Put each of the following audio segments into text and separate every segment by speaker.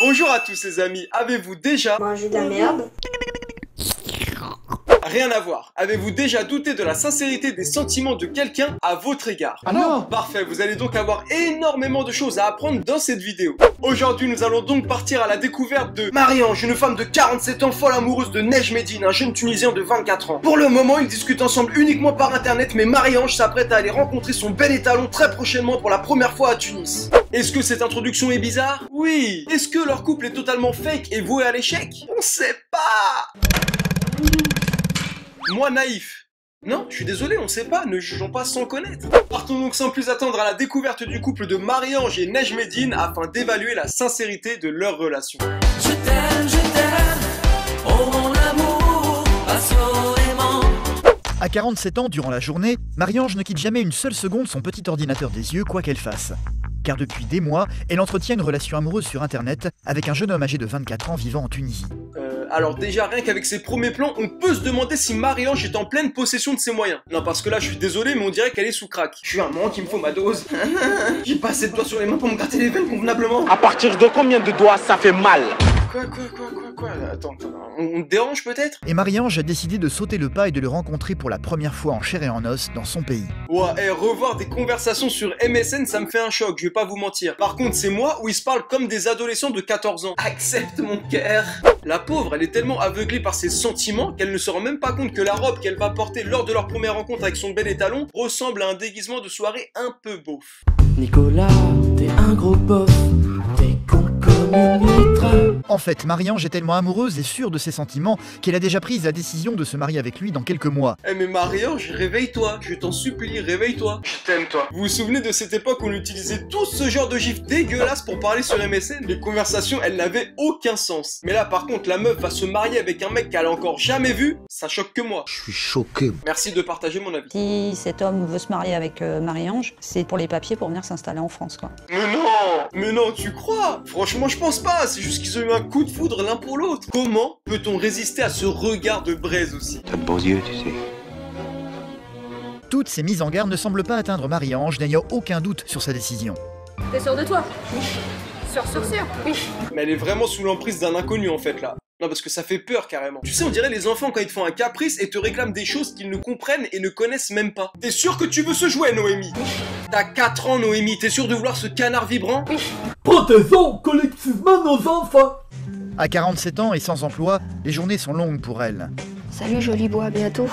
Speaker 1: Bonjour à tous les amis, avez-vous déjà
Speaker 2: mangé de la merde?
Speaker 1: Rien à voir. Avez-vous déjà douté de la sincérité des sentiments de quelqu'un à votre égard?
Speaker 3: Ah non!
Speaker 1: Parfait, vous allez donc avoir énormément de choses à apprendre dans cette vidéo. Aujourd'hui, nous allons donc partir à la découverte de Marie-Ange, une femme de 47 ans, folle amoureuse de Nejmedine, un jeune Tunisien de 24 ans. Pour le moment, ils discutent ensemble uniquement par internet, mais Marie-Ange s'apprête à aller rencontrer son bel étalon très prochainement pour la première fois à Tunis. Est-ce que cette introduction est bizarre? Oui. Est-ce que leur couple est totalement fake et voué à l'échec? On sait pas. Moi naïf. Non, je suis désolé, on sait pas, ne jugeons pas sans connaître. Partons donc sans plus attendre à la découverte du couple de Marie-Ange et Nejmedine afin d'évaluer la sincérité de leur relation.
Speaker 4: Je t'aime, oh mon amour, passionnément.
Speaker 3: À 47 ans, durant la journée, Marie-Ange ne quitte jamais une seule seconde son petit ordinateur des yeux, quoi qu'elle fasse. Car depuis des mois, elle entretient une relation amoureuse sur internet avec un jeune homme âgé de 24 ans vivant en Tunisie.
Speaker 1: Alors déjà, rien qu'avec ses premiers plans, on peut se demander si Marie-Ange est en pleine possession de ses moyens. Non, parce que là, je suis désolé, mais on dirait qu'elle est sous crack. Je suis un manque, il me faut ma dose. J'ai pas assez de doigts sur les mains pour me gratter les veines convenablement.
Speaker 5: À partir de combien de doigts ça fait mal?
Speaker 1: Quoi? Attends, on te dérange peut-être?
Speaker 3: Et Marie-Ange a décidé de sauter le pas et de le rencontrer pour la première fois en chair et en os dans son pays.
Speaker 1: Ouais, revoir des conversations sur MSN, ça me fait un choc, je vais pas vous mentir. Par contre, c'est moi où ils se parlent comme des adolescents de 14 ans. Accepte mon cœur. La pauvre, elle est tellement aveuglée par ses sentiments qu'elle ne se rend même pas compte que la robe qu'elle va porter lors de leur première rencontre avec son bel étalon ressemble à un déguisement de soirée un peu beauf.
Speaker 4: Nicolas, t'es un gros bof, t'es con comme une huître.
Speaker 3: En fait, Marie-Ange est tellement amoureuse et sûre de ses sentiments qu'elle a déjà pris la décision de se marier avec lui dans quelques mois.
Speaker 1: Eh mais Marie-Ange, réveille-toi, je t'en supplie, réveille-toi. Je t'aime toi. Vous vous souvenez de cette époque où on utilisait tout ce genre de gifs dégueulasses pour parler sur MSN? Les conversations, elles n'avaient aucun sens. Mais là par contre, la meuf va se marier avec un mec qu'elle a encore jamais vu, ça choque que moi.
Speaker 5: Je suis choqué.
Speaker 1: Merci de partager mon avis.
Speaker 6: Si cet homme veut se marier avec Marie-Ange, c'est pour les papiers pour venir s'installer en France, quoi.
Speaker 1: Mais non, tu crois? Franchement, je pense pas, c'est juste qu'ils ont eu un coup de foudre l'un pour l'autre. Comment peut-on résister à ce regard de braise aussi?
Speaker 5: T'as de beaux yeux, tu sais.
Speaker 3: Toutes ces mises en garde ne semblent pas atteindre Marie-Ange, n'ayant aucun doute sur sa décision.
Speaker 2: T'es sûr de toi? Oui. Sûr. Oui.
Speaker 1: Mais elle est vraiment sous l'emprise d'un inconnu en fait là. Non, parce que ça fait peur carrément. Tu sais, on dirait les enfants quand ils te font un caprice et te réclament des choses qu'ils ne comprennent et ne connaissent même pas. T'es sûr que tu veux ce jouet, Noémie? T'as 4 ans, Noémie, t'es sûr de vouloir ce canard vibrant?
Speaker 2: Oui.
Speaker 4: Protégeons collectivement nos enfants.
Speaker 3: À 47 ans et sans emploi, les journées sont longues pour elle.
Speaker 2: Salut joli bois, à bientôt.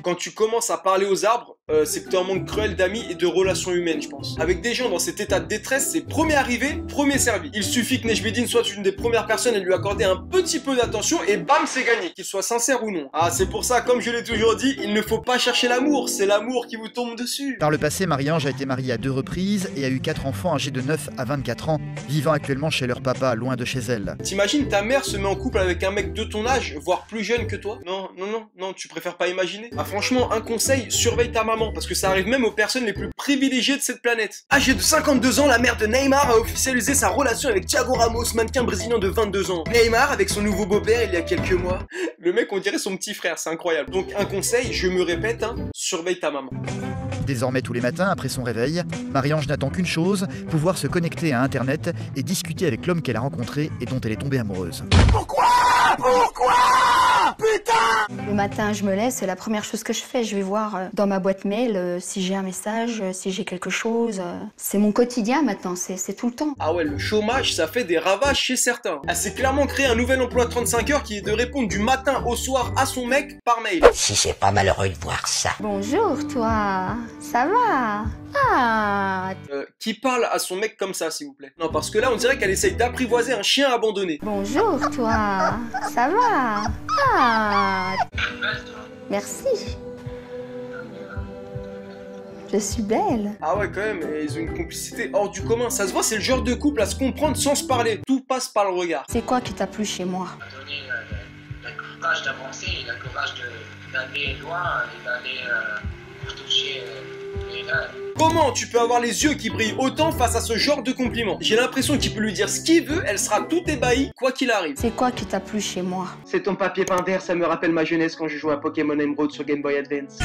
Speaker 1: Quand tu commences à parler aux arbres, c'est que t'es en manque cruel d'amis et de relations humaines, je pense. Avec des gens dans cet état de détresse, c'est premier arrivé, premier servi. Il suffit que Nejmedine soit une des premières personnes à lui accorder un petit peu d'attention et bam, c'est gagné, qu'il soit sincère ou non. Ah, c'est pour ça, comme je l'ai toujours dit, il ne faut pas chercher l'amour, c'est l'amour qui vous tombe dessus.
Speaker 3: Par le passé, Marie-Ange a été mariée à 2 reprises et a eu 4 enfants âgés de 9 à 24 ans, vivant actuellement chez leur papa, loin de chez elle.
Speaker 1: T'imagines ta mère se met en couple avec un mec de ton âge, voire plus jeune que toi? Non, tu préfères pas imaginer? Ah franchement, un conseil, surveille ta maman, parce que ça arrive même aux personnes les plus privilégiées de cette planète. Âgée de 52 ans, la mère de Neymar a officialisé sa relation avec Thiago Ramos, mannequin brésilien de 22 ans. Neymar avec son nouveau beau-père il y a quelques mois. Le mec on dirait son petit frère, c'est incroyable. Donc un conseil, je me répète, surveille ta maman.
Speaker 3: Désormais tous les matins, après son réveil, Marie-Ange n'attend qu'une chose, pouvoir se connecter à Internet et discuter avec l'homme qu'elle a rencontré et dont elle est tombée amoureuse.
Speaker 5: Pourquoi? Putain!
Speaker 2: Le matin, je me lève, c'est la première chose que je fais. Je vais voir dans ma boîte mail si j'ai un message, si j'ai quelque chose. C'est mon quotidien maintenant, c'est tout le temps.
Speaker 1: Ah ouais, le chômage, ça fait des ravages chez certains. Elle s'est clairement créé un nouvel emploi de 35 heures qui est de répondre du matin au soir à son mec par mail.
Speaker 5: Si c'est pas malheureux de voir ça.
Speaker 2: Bonjour toi, ça va? Ah.
Speaker 1: Qui parle à son mec comme ça, s'il vous plaît? Non, parce que là, on dirait qu'elle essaye d'apprivoiser un chien abandonné.
Speaker 2: Bonjour toi, ça va? Ah. Merci. Je suis belle.
Speaker 1: Ah ouais, quand même, ils ont une complicité hors du commun. Ça se voit, c'est le genre de couple à se comprendre sans se parler. Tout passe par le regard.
Speaker 2: C'est quoi qui t'a plu chez moi?
Speaker 7: Donner le courage d'avancer, le courage d'aller loin et d'aller toucher les rêves.
Speaker 1: Comment tu peux avoir les yeux qui brillent autant face à ce genre de compliment? J'ai l'impression qu'il peut lui dire ce qu'il veut, elle sera tout ébahie, quoi qu'il arrive.
Speaker 2: C'est quoi qui t'a plu chez moi?
Speaker 1: C'est ton papier peint vert, ça me rappelle ma jeunesse quand je jouais à Pokémon Emerald sur Game Boy Advance.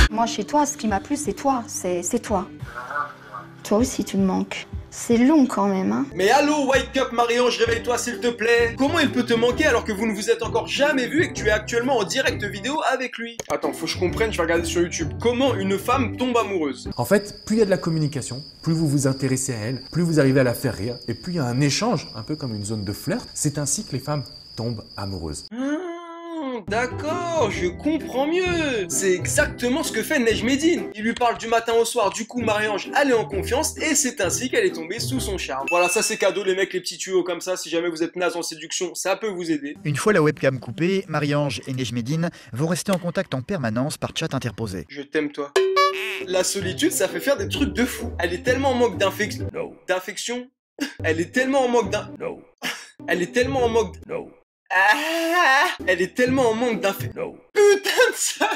Speaker 2: Moi, chez toi, ce qui m'a plu, c'est toi. C'est toi. Toi aussi, tu me manques. C'est long quand même, hein.
Speaker 1: Mais allô, wake up Marie-Ange, réveille-toi s'il te plaît. Comment il peut te manquer alors que vous ne vous êtes encore jamais vu et que tu es actuellement en direct vidéo avec lui? Attends, faut que je comprenne, je vais regarder sur YouTube. Comment une femme tombe amoureuse?
Speaker 8: En fait, plus il y a de la communication, plus vous vous intéressez à elle, plus vous arrivez à la faire rire, et plus il y a un échange, un peu comme une zone de flirt. C'est ainsi que les femmes tombent amoureuses.
Speaker 1: D'accord, je comprends mieux. C'est exactement ce que fait Nejmédine. Il lui parle du matin au soir, du coup Marie-Ange elle est en confiance et c'est ainsi qu'elle est tombée sous son charme. Voilà, ça c'est cadeau les mecs, les petits tuyaux comme ça, si jamais vous êtes naze en séduction, ça peut vous aider.
Speaker 3: Une fois la webcam coupée, Marie-Ange et Nejmédine vont rester en contact en permanence par chat interposé.
Speaker 1: Je t'aime toi. La solitude, ça fait faire des trucs de fou. Elle est tellement en manque d'infection. D'infection. Elle est tellement en manque Elle est tellement en manque Elle est tellement en manque d'affection. Putain de ça.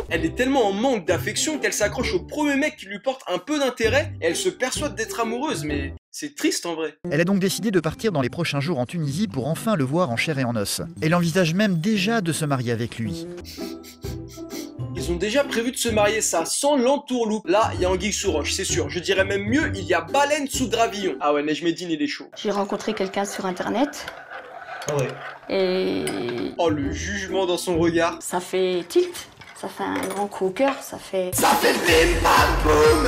Speaker 1: Elle est tellement en manque d'affection qu'elle s'accroche au premier mec qui lui porte un peu d'intérêt et elle se persuade d'être amoureuse, mais c'est triste en vrai.
Speaker 3: Elle a donc décidé de partir dans les prochains jours en Tunisie pour enfin le voir en chair et en os. Elle envisage même déjà de se marier avec lui.
Speaker 1: Ils ont déjà prévu de se marier, ça sent l'entourloupe. Là, il y a anguille sous roche, c'est sûr. Je dirais même mieux, il y a baleine sous gravillon. Ah ouais, Nejmédine, il est chaud.
Speaker 2: J'ai rencontré quelqu'un sur internet.
Speaker 1: Ah ouais.
Speaker 2: Et...
Speaker 1: Oh, le jugement dans son regard.
Speaker 2: ça fait tilt. Ça fait un grand coup au cœur, ça fait
Speaker 1: bim bam boum.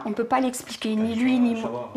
Speaker 2: on peut pas l'expliquer, ni lui ni moi.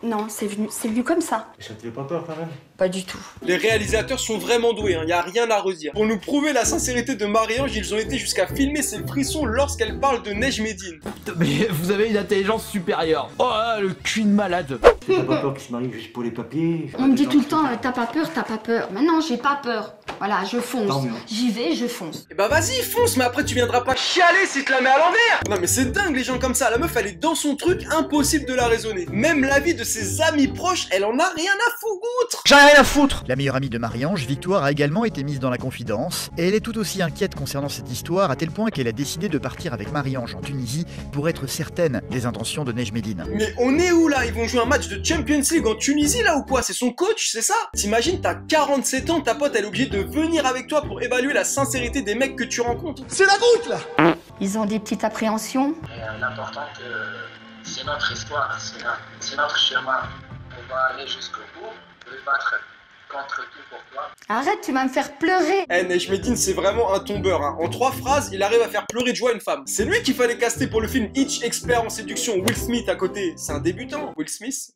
Speaker 2: Non, c'est venu comme ça.
Speaker 9: Ça te fait pas peur quand même?
Speaker 2: Pas du tout.
Speaker 1: Les réalisateurs sont vraiment doués, il n'y a rien à redire. Pour nous prouver la sincérité de Marie-Ange, ils ont été jusqu'à filmer ses frissons lorsqu'elle parle de Nejmédine.
Speaker 10: Mais vous avez une intelligence supérieure. Oh là, le cul de malade.
Speaker 9: T'as pas peur qu'il se marie juste pour les papiers?
Speaker 2: On me dit tout le temps, t'as pas peur. Mais non, j'ai pas peur. Voilà, je fonce. J'y vais, je fonce.
Speaker 1: Et bah vas-y, fonce, mais après tu viendras pas chialer si tu la mets à l'envers. Non mais c'est dingue les gens comme ça, la meuf elle est dans son truc, impossible de la raisonner. Même la vie de ses amis proches, elle en a rien à foutre.
Speaker 10: J'en ai rien à foutre.
Speaker 3: La meilleure amie de Marie-Ange, Victoire, a également été mise dans la confidence, et elle est tout aussi inquiète concernant cette histoire, à tel point qu'elle a décidé de partir avec Marie-Ange en Tunisie pour être certaine des intentions de Nejmédine.
Speaker 1: Mais on est où là? Ils vont jouer un match de Champions League en Tunisie là ou quoi? C'est son coach, c'est ça? T'imagines, t'as 47 ans, ta pote elle est obligée de venir avec toi pour évaluer la sincérité des mecs que tu rencontres. C'est la goutte là.
Speaker 2: Ils ont des petites appréhensions.
Speaker 7: L'important c'est notre histoire, c'est notre chemin. On va aller jusqu'au bout, on va battre contre tout pour toi.
Speaker 2: Arrête, tu vas me faire pleurer.
Speaker 1: Nejmédine c'est vraiment un tombeur hein. En 3 phrases, il arrive à faire pleurer de joie une femme. C'est lui qu'il fallait caster pour le film Hitch, expert en séduction. Will Smith à côté, c'est un débutant. Will Smith.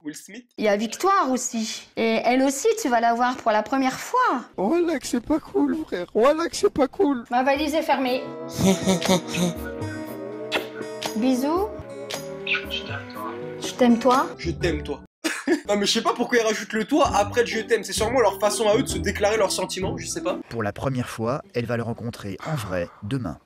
Speaker 2: Il y a Victoire aussi. Et elle aussi, tu vas la voir pour la première fois.
Speaker 5: Voilà que c'est pas cool, frère. Voilà que c'est pas cool.
Speaker 2: Ma valise est fermée. Bisous. Je t'aime toi.
Speaker 1: Je t'aime toi. Non mais je sais pas pourquoi ils rajoutent le toi après le je t'aime, c'est sûrement leur façon à eux de se déclarer leurs sentiments, je sais pas.
Speaker 3: Pour la première fois, elle va le rencontrer en vrai demain.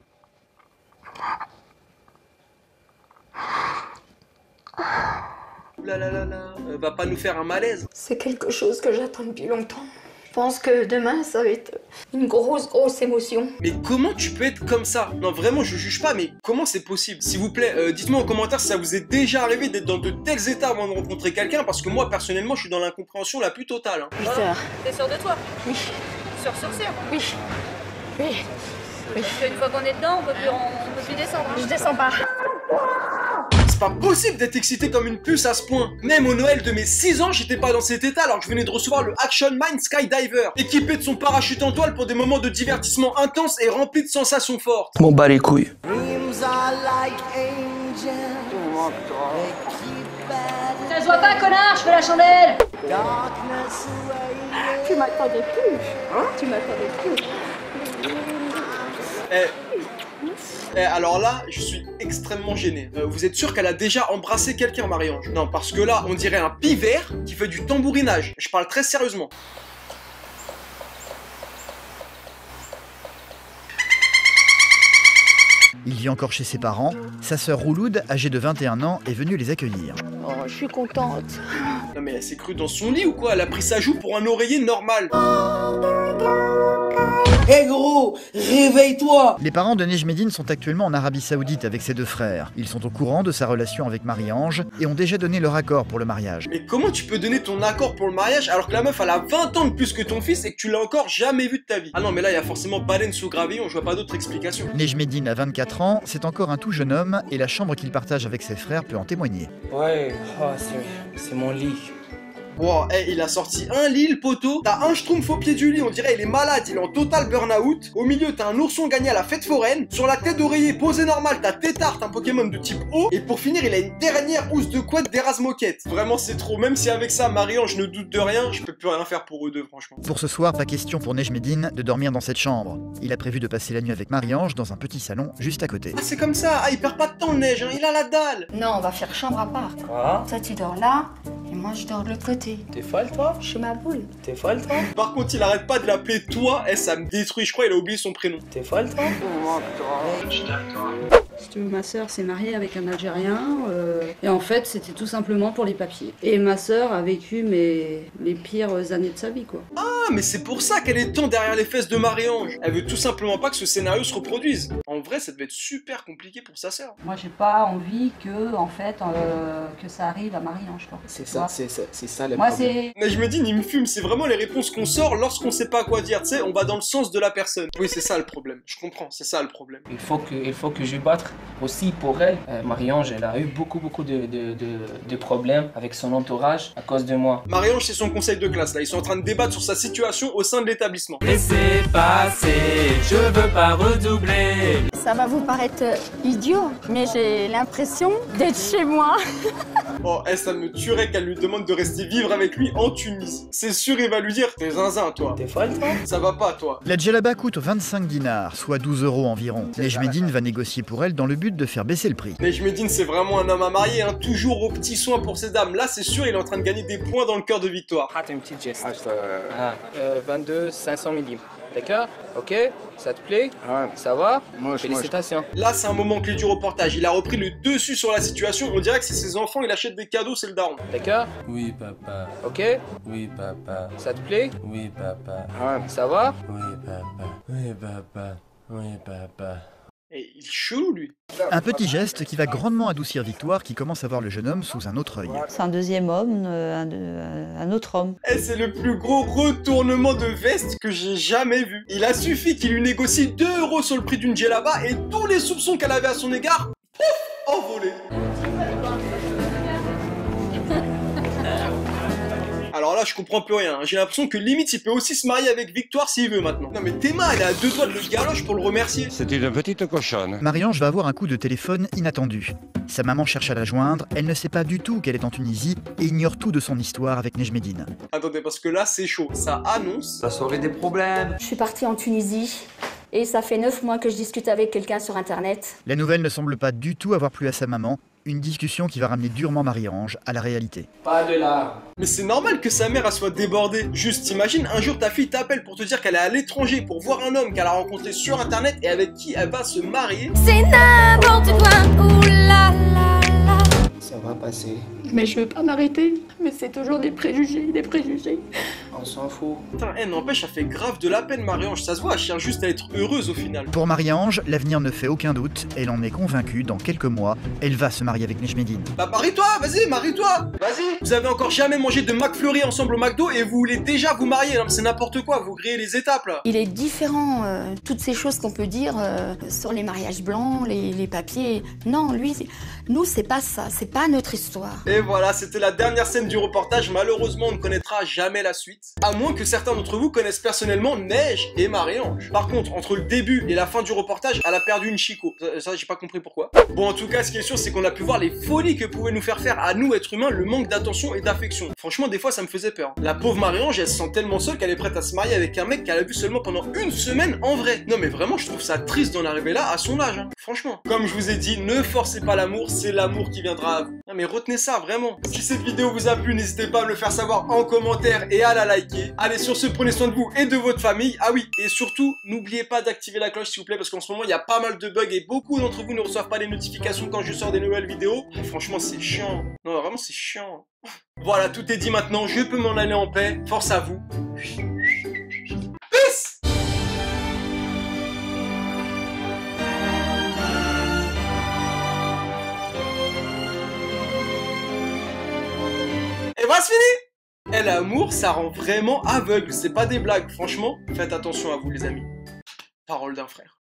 Speaker 1: Va pas nous faire un malaise.
Speaker 2: C'est quelque chose que j'attends depuis longtemps. Je pense que demain, ça va être une grosse émotion.
Speaker 1: Mais comment tu peux être comme ça? Non vraiment je juge pas, mais comment c'est possible? S'il vous plaît, dites-moi en commentaire si ça vous est déjà arrivé d'être dans de tels états avant de rencontrer quelqu'un, parce que moi personnellement je suis dans l'incompréhension la plus totale hein.
Speaker 2: 8 heures.
Speaker 11: T'es sûr de toi?
Speaker 2: Oui.
Speaker 11: Sûr.
Speaker 2: Oui.
Speaker 11: Parce qu'une fois qu'on est dedans, on peut plus descendre.
Speaker 2: Je descends pas.
Speaker 1: C'est pas possible d'être excité comme une puce à ce point. Même au Noël de mes 6 ans, j'étais pas dans cet état alors que je venais de recevoir le Action Mind Skydiver, équipé de son parachute en toile pour des moments de divertissement intenses et remplis de sensations fortes.
Speaker 10: M'en bats les couilles.
Speaker 11: Ça se voit pas, connard, je fais la chandelle.
Speaker 2: Tu m'attendais plus. Tu m'attendais plus.
Speaker 1: Alors là, je suis extrêmement gêné. Vous êtes sûr qu'elle a déjà embrassé quelqu'un, Marie-Ange? Non, parce que là, on dirait un pivert qui fait du tambourinage. Je parle très sérieusement.
Speaker 3: Il vit encore chez ses parents. Sa sœur Rouloud, âgée de 21 ans, est venue les accueillir.
Speaker 2: Oh, je suis contente.
Speaker 1: Non mais elle s'est crue dans son lit ou quoi? Elle a pris sa joue pour un oreiller normal.
Speaker 12: Hé gros, réveille-toi.
Speaker 3: Les parents de Nejmédine sont actuellement en Arabie Saoudite avec ses deux frères. Ils sont au courant de sa relation avec Marie-Ange et ont déjà donné leur accord pour le mariage.
Speaker 1: Mais comment tu peux donner ton accord pour le mariage alors que la meuf elle a 20 ans de plus que ton fils et que tu l'as encore jamais vu de ta vie? Ah non mais là il y a forcément baleine sous gravillon, je vois pas d'autre explication.
Speaker 3: Nejmédine a 24 ans, c'est encore un tout jeune homme et la chambre qu'il partage avec ses frères peut en témoigner.
Speaker 12: Ouais, oh, c'est mon lit.
Speaker 1: Wow, hey, il a sorti un lit, le poteau. T'as un schtroumpf au pied du lit, on dirait il est malade, il est en total burn-out. Au milieu, t'as un ourson gagné à la fête foraine. Sur la tête d'oreiller posée normale, t'as Tétart, un Pokémon de type eau. Et pour finir, il a une dernière housse de couette d'Erasmoquette. Vraiment, c'est trop. Même si avec ça, Marie-Ange ne doute de rien, je peux plus rien faire pour eux deux, franchement.
Speaker 3: Pour ce soir, pas question pour Nejmédine de dormir dans cette chambre. Il a prévu de passer la nuit avec Marie-Ange dans un petit salon juste à côté.
Speaker 1: Ah, c'est comme ça. Ah, il perd pas de temps, le Neige, hein. Il a la dalle.
Speaker 2: Non, on va faire chambre à part.
Speaker 12: Quoi?
Speaker 2: Toi, tu dors là, et moi, je dors de l'autre côté.
Speaker 12: T'es folle, toi?
Speaker 2: Je suis ma boule.
Speaker 12: T'es folle, toi?
Speaker 1: Par contre, il arrête pas de l'appeler toi. Eh, ça me détruit. Je crois qu'il a oublié son prénom.
Speaker 12: T'es folle, toi?
Speaker 6: Si tu veux, ma sœur s'est mariée avec un Algérien et en fait c'était tout simplement pour les papiers. Et ma sœur a vécu mes pires années de sa vie quoi.
Speaker 1: Ah, mais c'est pour ça qu'elle est tant derrière les fesses de Marie-Ange. Elle veut tout simplement pas que ce scénario se reproduise. En vrai, ça devait être super compliqué pour sa sœur.
Speaker 6: Moi j'ai pas envie que en fait que ça arrive à Marie-Ange quoi.
Speaker 12: C'est ça, c'est ça le
Speaker 6: Moi
Speaker 12: problème.
Speaker 1: Mais je me dis, il me fume, c'est vraiment les réponses qu'on sort lorsqu'on sait pas quoi dire, tu sais, on va dans le sens de la personne. Oui, c'est ça le problème, je comprends, c'est ça le problème.
Speaker 12: Il faut que je batte aussi pour elle. Marie-Ange, elle a eu beaucoup de problèmes avec son entourage à cause de moi.
Speaker 1: Marie-Ange, c'est son conseil de classe, là, ils sont en train de débattre sur sa situation au sein de l'établissement.
Speaker 4: Laissez passer, je veux pas redoubler.
Speaker 13: Ça va vous paraître idiot, mais j'ai l'impression d'être chez moi.
Speaker 1: Oh, ça me tuerait qu'elle lui demande de rester vivre avec lui en Tunisie. C'est sûr, il va lui dire, t'es zinzin, toi.
Speaker 12: T'es folle, toi?
Speaker 1: Ça va pas, toi.
Speaker 3: La djellaba coûte 25 dinars, soit 12 € environ. Nejmédine va négocier pour elle dans le but de faire baisser le prix.
Speaker 1: Nejmédine, c'est vraiment un homme à marier, hein, toujours aux petits soins pour ses dames. Là, c'est sûr, il est en train de gagner des points dans le cœur de Victoire.
Speaker 12: Ah, t'as une petite geste. 22 500 millimètres. D'accord? Ok? Ça te plaît? Ouais. Ça va? Félicitations.
Speaker 1: Là, c'est un moment clé du reportage. Il a repris le dessus sur la situation. On dirait que c'est ses enfants, il achète des cadeaux, c'est le daron.
Speaker 12: D'accord?
Speaker 4: Oui, papa.
Speaker 12: Ok?
Speaker 4: Oui, papa.
Speaker 12: Ça te plaît?
Speaker 4: Oui, papa.
Speaker 12: Ouais. Ça va?
Speaker 4: Oui, papa. Oui, papa. Oui, papa.
Speaker 1: Et il est chelou, lui.
Speaker 3: Un petit geste qui va grandement adoucir Victoire qui commence à voir le jeune homme sous un autre œil.
Speaker 6: C'est un deuxième homme, un autre homme.
Speaker 1: Et c'est le plus gros retournement de veste que j'ai jamais vu. Il a suffi qu'il lui négocie 2 € sur le prix d'une djellaba et tous les soupçons qu'elle avait à son égard, pouf, envolés. Alors là, je comprends plus rien. J'ai l'impression que limite, il peut aussi se marier avec Victoire s'il veut maintenant. Non mais Théma, elle est à 2 doigts de le galoche pour le remercier.
Speaker 5: C'était une petite cochonne.
Speaker 3: Marie-Ange va avoir un coup de téléphone inattendu. Sa maman cherche à la joindre, elle ne sait pas du tout qu'elle est en Tunisie et ignore tout de son histoire avec Nejmédine.
Speaker 1: Attendez, parce que là, c'est chaud. Ça annonce.
Speaker 9: Ça saurait des problèmes.
Speaker 13: Je suis partie en Tunisie et ça fait 9 mois que je discute avec quelqu'un sur internet.
Speaker 3: La nouvelle ne semble pas du tout avoir plu à sa maman. Une discussion qui va ramener durement Marie-Ange à la réalité.
Speaker 12: Pas de larmes.
Speaker 1: Mais c'est normal que sa mère elle soit débordée. Juste imagine, un jour ta fille t'appelle pour te dire qu'elle est à l'étranger pour voir un homme qu'elle a rencontré sur internet et avec qui elle va se marier.
Speaker 11: C'est n'importe quoi, oulala.
Speaker 12: Ça va passer.
Speaker 13: Mais je veux pas m'arrêter. Mais c'est toujours des préjugés, des préjugés.
Speaker 12: On s'en fout.
Speaker 1: Putain, n'empêche, ça fait grave de la peine Marie-Ange. Ça se voit, elle cherche juste à être heureuse au final.
Speaker 3: Pour Marie-Ange, l'avenir ne fait aucun doute. Elle en est convaincue, dans quelques mois, elle va se marier avec Nejmédine.
Speaker 1: Bah marie-toi, vas-y, marie-toi. Vas-y. Vous avez encore jamais mangé de McFlurry ensemble au McDo et vous voulez déjà vous marier. Non mais c'est n'importe quoi, vous grillez les étapes là.
Speaker 2: Il est différent, toutes ces choses qu'on peut dire sur les mariages blancs, les papiers. Non, nous c'est pas ça, c'est pas notre histoire.
Speaker 1: Et voilà, c'était la dernière scène du reportage. Malheureusement, on ne connaîtra jamais la suite. À moins que certains d'entre vous connaissent personnellement Neige et Marie-Ange. Par contre, entre le début et la fin du reportage, elle a perdu une chico. Ça j'ai pas compris pourquoi. Bon, en tout cas, ce qui est sûr, c'est qu'on a pu voir les folies que pouvait nous faire à nous, êtres humains, le manque d'attention et d'affection. Franchement, des fois, ça me faisait peur. La pauvre Marie-Ange, elle se sent tellement seule qu'elle est prête à se marier avec un mec qu'elle a vu seulement pendant 1 semaine en vrai. Non mais vraiment, je trouve ça triste d'en arriver là à son âge, hein. Franchement. Comme je vous ai dit, ne forcez pas l'amour, c'est l'amour qui viendra à vous. Non mais retenez ça, vraiment. Si cette vidéo vous a plu, n'hésitez pas à me le faire savoir en commentaire et à la liker. Allez, sur ce, prenez soin de vous et de votre famille. Ah oui, et surtout, n'oubliez pas d'activer la cloche s'il vous plaît, parce qu'en ce moment, il y a pas mal de bugs et beaucoup d'entre vous ne reçoivent pas les notifications quand je sors des nouvelles vidéos. Et franchement, c'est chiant. Non, vraiment, c'est chiant. Voilà, tout est dit maintenant, je peux m'en aller en paix. Force à vous. Peace! Et bah c'est fini. Et l'amour, ça rend vraiment aveugle, c'est pas des blagues. Franchement, faites attention à vous les amis. Parole d'un frère.